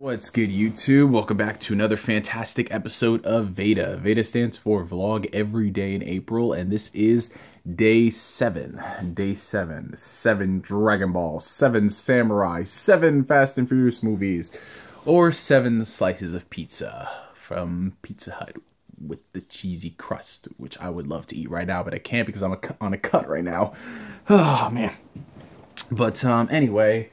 What's good, YouTube? Welcome back to another fantastic episode of Veda. Veda stands for Vlog Every Day in April, and this is Day 7. Day 7. 7 Dragon Ball, 7 Samurai, 7 Fast and Furious movies, or 7 slices of pizza from Pizza Hut with the cheesy crust, which I would love to eat right now, but I can't because I'm on a cut right now. Oh, man. But anyway,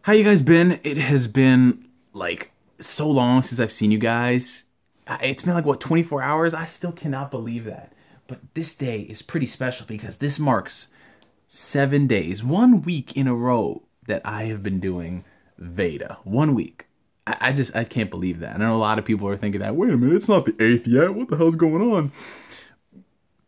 how you guys been? It has been like so long since I've seen you guys. It's been like, what, 24 hours? I still cannot believe that. But this day is pretty special because this marks 7 days, 1 week in a row that I have been doing Veda. 1 week. I can't believe that. I know a lot of people are thinking that, wait a minute, it's not the 8th yet. What the hell's going on?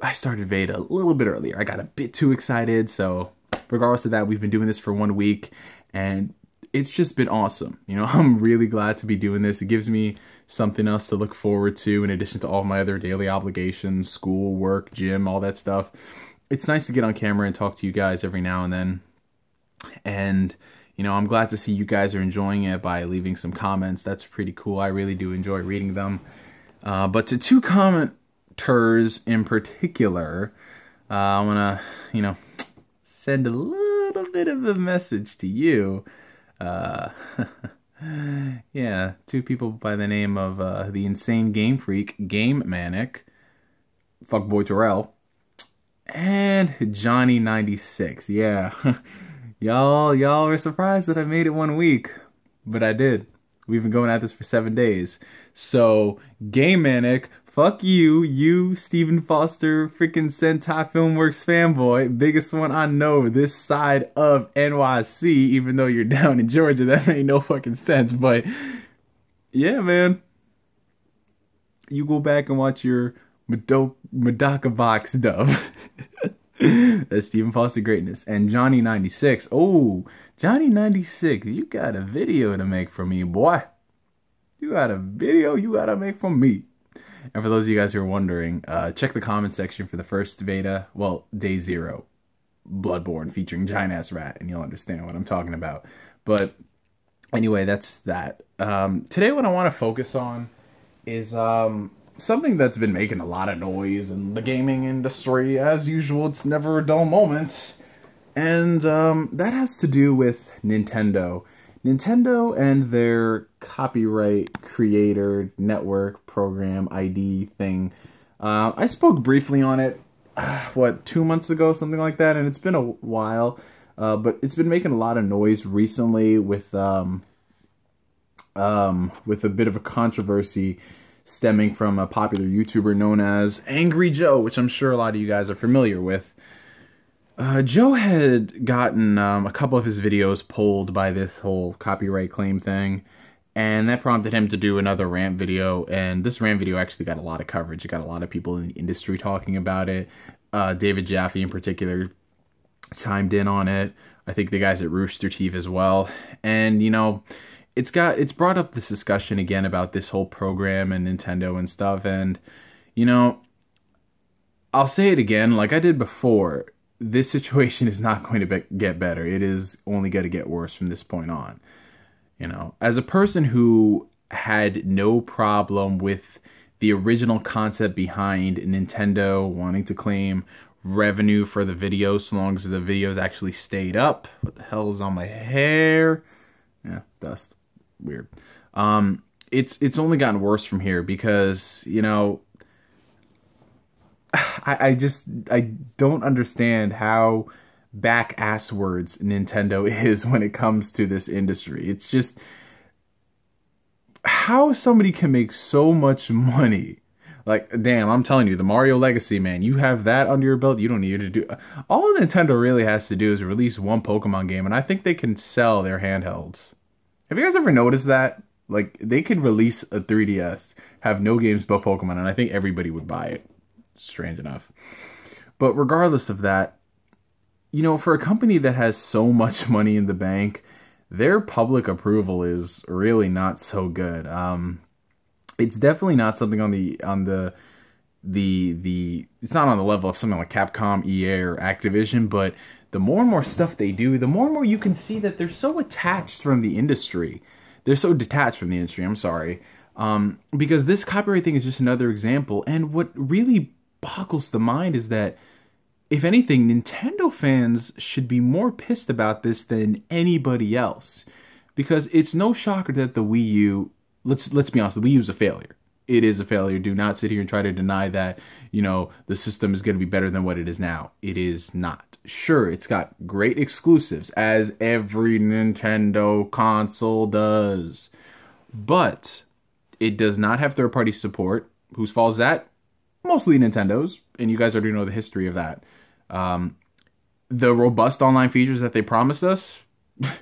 I started Veda a little bit earlier. I got a bit too excited. So regardless of that, we've been doing this for 1 week and it's just been awesome. You know, I'm really glad to be doing this. It gives me something else to look forward to in addition to all my other daily obligations, school, work, gym, all that stuff. It's nice to get on camera and talk to you guys every now and then. And, you know, I'm glad to see you guys are enjoying it by leaving some comments. That's pretty cool. I really do enjoy reading them. But to two commenters in particular, I want to, you know, send a little bit of a message to you. Yeah, two people by the name of the Insane Game Freak, Game Manic, Fuckboy Terrell, and Johnny96. Yeah, y'all were surprised that I made it 1 week, but I did. We've been going at this for 7 days. So, Game Manic, fuck you Stephen Foster, freaking Sentai Filmworks fanboy, biggest one I know this side of NYC, even though you're down in Georgia. That made no fucking sense, but yeah, man. You go back and watch your Medaka Box dub. That's Stephen Foster greatness. And Johnny96. Oh, Johnny96, you got a video to make for me, boy. You got a video you gotta make for me. And for those of you guys who are wondering, check the comment section for the first Veda, well, Day 0, Bloodborne, featuring Giant Ass Rat, and you'll understand what I'm talking about. But anyway, that's that. Today what I want to focus on is something that's been making a lot of noise in the gaming industry. As usual, it's never a dull moment. And that has to do with Nintendo. Nintendo and their copyright creator network program ID thing. I spoke briefly on it, what, 2 months ago, something like that, and it's been a while, but it's been making a lot of noise recently with a bit of a controversy stemming from a popular YouTuber known as Angry Joe, which I'm sure a lot of you guys are familiar with. Joe had gotten a couple of his videos pulled by this whole copyright claim thing, and that prompted him to do another rant video, and this rant video actually got a lot of coverage. It got a lot of people in the industry talking about it. David Jaffe in particular chimed in on it. I think the guys at Rooster Teeth as well. And, you know, it's brought up this discussion again about this whole program and Nintendo and stuff, and, you know, I'll say it again like I did before. This situation is not going to get better. It is only going to get worse from this point on. You know, as a person who had no problem with the original concept behind Nintendo wanting to claim revenue for the videos, so long as the videos actually stayed up. What the hell is on my hair? Yeah, dust. Weird. It's only gotten worse from here because, you know, I don't understand how back-ass-words Nintendo is when it comes to this industry. It's just how somebody can make so much money. Like, damn, I'm telling you, the Mario Legacy, man, you have that under your belt, you don't need to do... All Nintendo really has to do is release one Pokemon game, and I think they can sell their handhelds. Have you guys ever noticed that? Like, they could release a 3DS, have no games but Pokemon, and I think everybody would buy it. Strange enough. But regardless of that, you know, for a company that has so much money in the bank, their public approval is really not so good. It's definitely not something on the it's not on the level of something like Capcom, EA, or Activision, but the more and more stuff they do, the more and more you can see that they're so attached from the industry they're so detached from the industry. I'm sorry. Because this copyright thing is just another example. And what really boggles the mind is that, if anything, Nintendo fans should be more pissed about this than anybody else. Because it's no shocker that the Wii U, let's be honest, the Wii U is a failure. It is a failure. Do not sit here and try to deny that, you know, the system is going to be better than what it is now. It is not. Sure, it's got great exclusives, as every Nintendo console does. But it does not have third-party support. Whose fault is that? Mostly Nintendo's, and you guys already know the history of that. The robust online features that they promised us,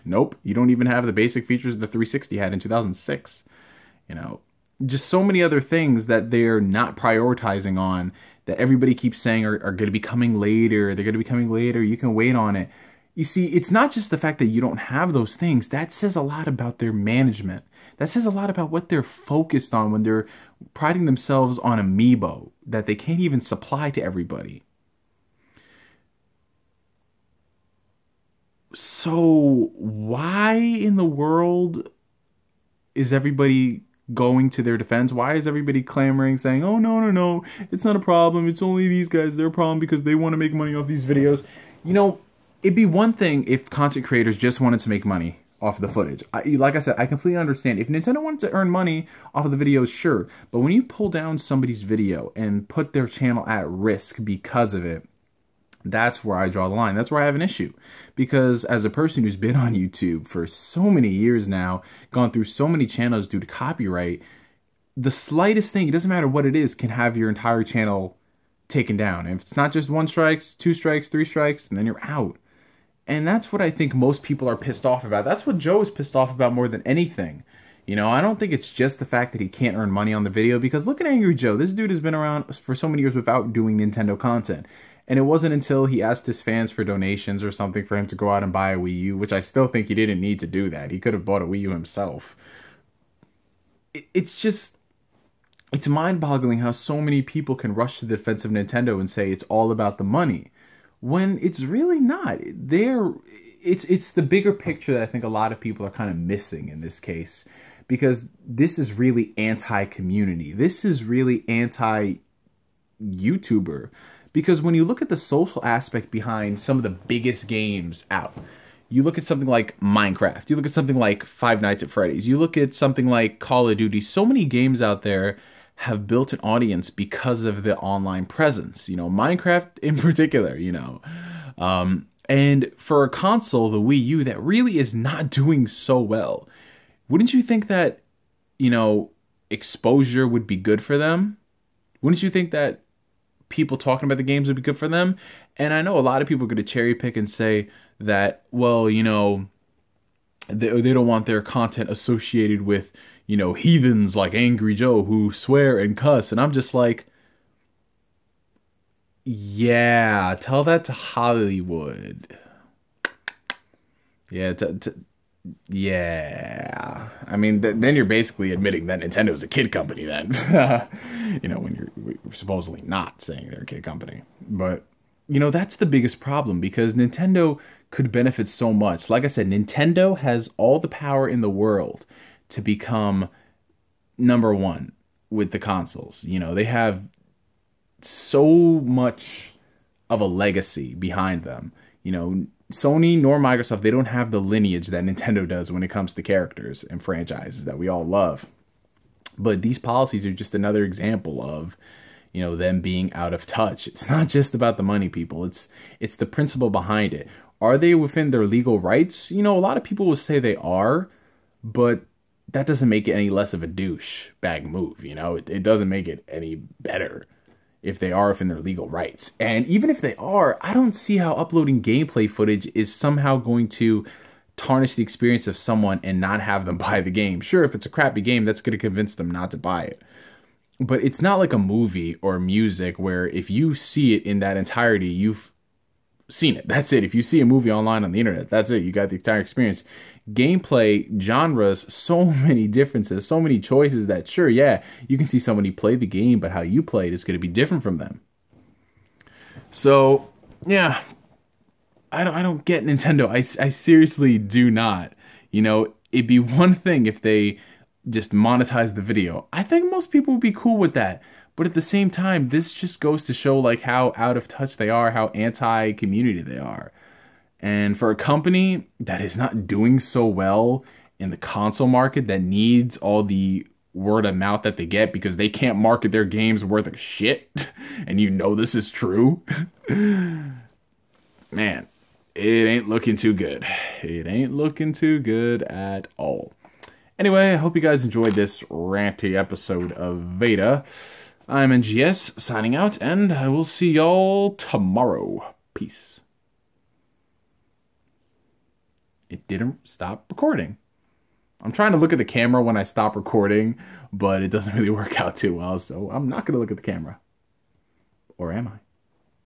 nope. You don't even have the basic features the 360 had in 2006. You know, just so many other things that they're not prioritizing on, that everybody keeps saying are going to be coming later. They're going to be coming later. You can wait on it. You see, it's not just the fact that you don't have those things. That says a lot about their management. That says a lot about what they're focused on when they're priding themselves on Amiibo that they can't even supply to everybody. So why in the world is everybody going to their defense? Why is everybody clamoring, saying, oh, no, it's not a problem. It's only these guys. They're a problem because they want to make money off these videos. You know, it'd be one thing if content creators just wanted to make money off the footage. Like I said, I completely understand. If Nintendo wanted to earn money off of the videos, sure. But when you pull down somebody's video and put their channel at risk because of it, that's where I draw the line. That's where I have an issue. Because as a person who's been on YouTube for so many years now, gone through so many channels due to copyright, the slightest thing, it doesn't matter what it is, can have your entire channel taken down. And if it's not just 1 strike, 2 strikes, 3 strikes, and then you're out. And that's what I think most people are pissed off about. That's what Joe is pissed off about more than anything. You know, I don't think it's just the fact that he can't earn money on the video, because look at Angry Joe. This dude has been around for so many years without doing Nintendo content. And it wasn't until he asked his fans for donations or something for him to go out and buy a Wii U, which I still think he didn't need to do that. He could have bought a Wii U himself. It's just, it's mind-boggling how so many people can rush to the defense of Nintendo and say it's all about the money, when it's really not. It's the bigger picture that I think a lot of people are kind of missing in this case, because this is really anti-community. This is really anti-YouTuber. Because when you look at the social aspect behind some of the biggest games out, you look at something like Minecraft, you look at something like Five Nights at Freddy's, you look at something like Call of Duty, so many games out there have built an audience because of the online presence. You know, Minecraft in particular, you know. And for a console, the Wii U, that really is not doing so well, wouldn't you think that, you know, exposure would be good for them? Wouldn't you think that people talking about the games would be good for them? And I know a lot of people are going to cherry pick and say that, well, you know, they don't want their content associated with, you know, heathens like Angry Joe who swear and cuss. And I'm just like, yeah, tell that to Hollywood. Yeah, yeah. I mean, then you're basically admitting that Nintendo's a kid company then. You know, when you're supposedly not saying they're a kid company. But, you know, that's the biggest problem, because Nintendo could benefit so much. Like I said, Nintendo has all the power in the world to become #1 with the consoles. You know, they have so much of a legacy behind them. You know, Sony nor Microsoft, they don't have the lineage that Nintendo does when it comes to characters and franchises that we all love. But these policies are just another example of, you know, them being out of touch. It's not just about the money, people. It's the principle behind it. Are they within their legal rights? You know, a lot of people will say they are, but that doesn't make it any less of a douchebag move, you know? It doesn't make it any better if they are within their legal rights. And even if they are, I don't see how uploading gameplay footage is somehow going to tarnish the experience of someone and not have them buy the game. Sure, if it's a crappy game, that's going to convince them not to buy it. But it's not like a movie or music where if you see it in that entirety, you've seen it. That's it. If you see a movie online on the internet, that's it. You got the entire experience. Gameplay, genres, so many differences, so many choices that sure, yeah, you can see somebody play the game, but how you play it is going to be different from them. So, yeah, I don't get Nintendo. I seriously do not. You know, it'd be one thing if they just monetize the video. I think most people would be cool with that. But at the same time, this just goes to show like how out of touch they are, how anti-community they are. And for a company that is not doing so well in the console market, that needs all the word of mouth that they get because they can't market their games worth of shit, and you know this is true, man, it ain't looking too good. It ain't looking too good at all. Anyway, I hope you guys enjoyed this ranty episode of Veda. I'm NGS signing out, and I will see y'all tomorrow. Peace. It didn't stop recording. I'm trying to look at the camera when I stop recording, but it doesn't really work out too well, so I'm not going to look at the camera. Or am I?